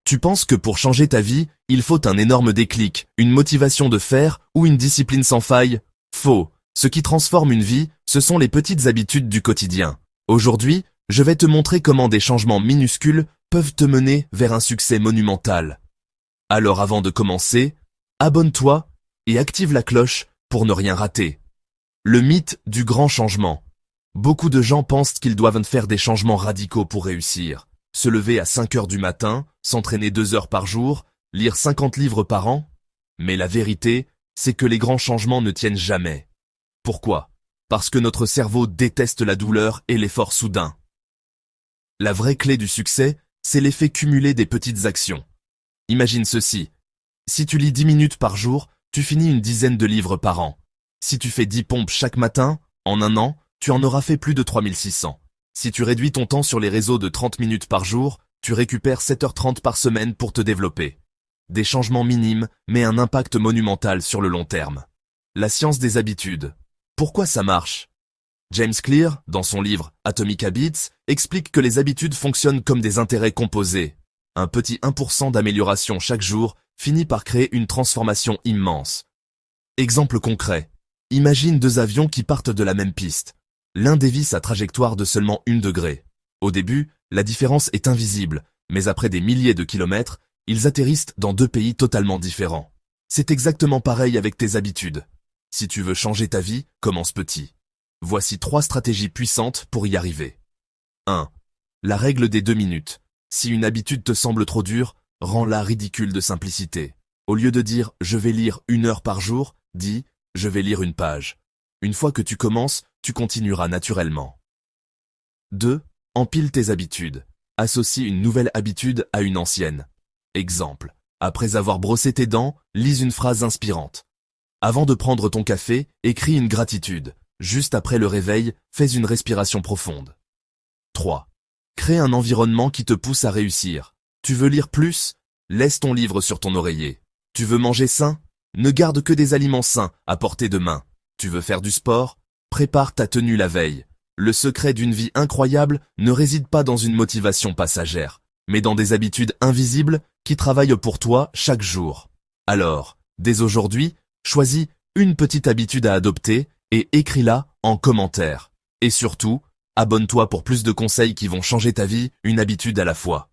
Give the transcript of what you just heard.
Tu penses que pour changer ta vie, il faut un énorme déclic, une motivation de fer ou une discipline sans faille? Faux. Ce qui transforme une vie, ce sont les petites habitudes du quotidien. Aujourd'hui, je vais te montrer comment des changements minuscules peuvent te mener vers un succès monumental. Alors avant de commencer, abonne-toi et active la cloche pour ne rien rater. Le mythe du grand changement. Beaucoup de gens pensent qu'ils doivent faire des changements radicaux pour réussir. Se lever à 5 heures du matin, s'entraîner 2 heures par jour, lire 50 livres par an. Mais la vérité, c'est que les grands changements ne tiennent jamais. Pourquoi? Parce que notre cerveau déteste la douleur et l'effort soudain. La vraie clé du succès, c'est l'effet cumulé des petites actions. Imagine ceci. Si tu lis 10 minutes par jour, tu finis une dizaine de livres par an. Si tu fais 10 pompes chaque matin, en un an, tu en auras fait plus de 3600. Si tu réduis ton temps sur les réseaux de 30 minutes par jour, tu récupères 7h30 par semaine pour te développer. Des changements minimes, mais un impact monumental sur le long terme. La science des habitudes. Pourquoi ça marche? James Clear, dans son livre Atomic Habits, explique que les habitudes fonctionnent comme des intérêts composés. Un petit 1% d'amélioration chaque jour finit par créer une transformation immense. Exemple concret. Imagine 2 avions qui partent de la même piste. L'un dévie sa trajectoire de seulement 1 degré. Au début, la différence est invisible, mais après des milliers de kilomètres, ils atterrissent dans 2 pays totalement différents. C'est exactement pareil avec tes habitudes. Si tu veux changer ta vie, commence petit. Voici 3 stratégies puissantes pour y arriver. 1. La règle des 2 minutes. Si une habitude te semble trop dure, rends-la ridicule de simplicité. Au lieu de dire « je vais lire 1 heure par jour », dis « je vais lire 1 page ». Une fois que tu commences, tu continueras naturellement. 2. Empile tes habitudes. Associe une nouvelle habitude à une ancienne. Exemple. Après avoir brossé tes dents, lis une phrase inspirante. Avant de prendre ton café, écris une gratitude. Juste après le réveil, fais une respiration profonde. 3. Crée un environnement qui te pousse à réussir. Tu veux lire plus? Laisse ton livre sur ton oreiller. Tu veux manger sain? Ne garde que des aliments sains à portée de main. Tu veux faire du sport? Prépare ta tenue la veille. Le secret d'une vie incroyable ne réside pas dans une motivation passagère, mais dans des habitudes invisibles qui travaillent pour toi chaque jour. Alors, dès aujourd'hui, choisis une petite habitude à adopter et écris-la en commentaire. Et surtout, abonne-toi pour plus de conseils qui vont changer ta vie, une habitude à la fois.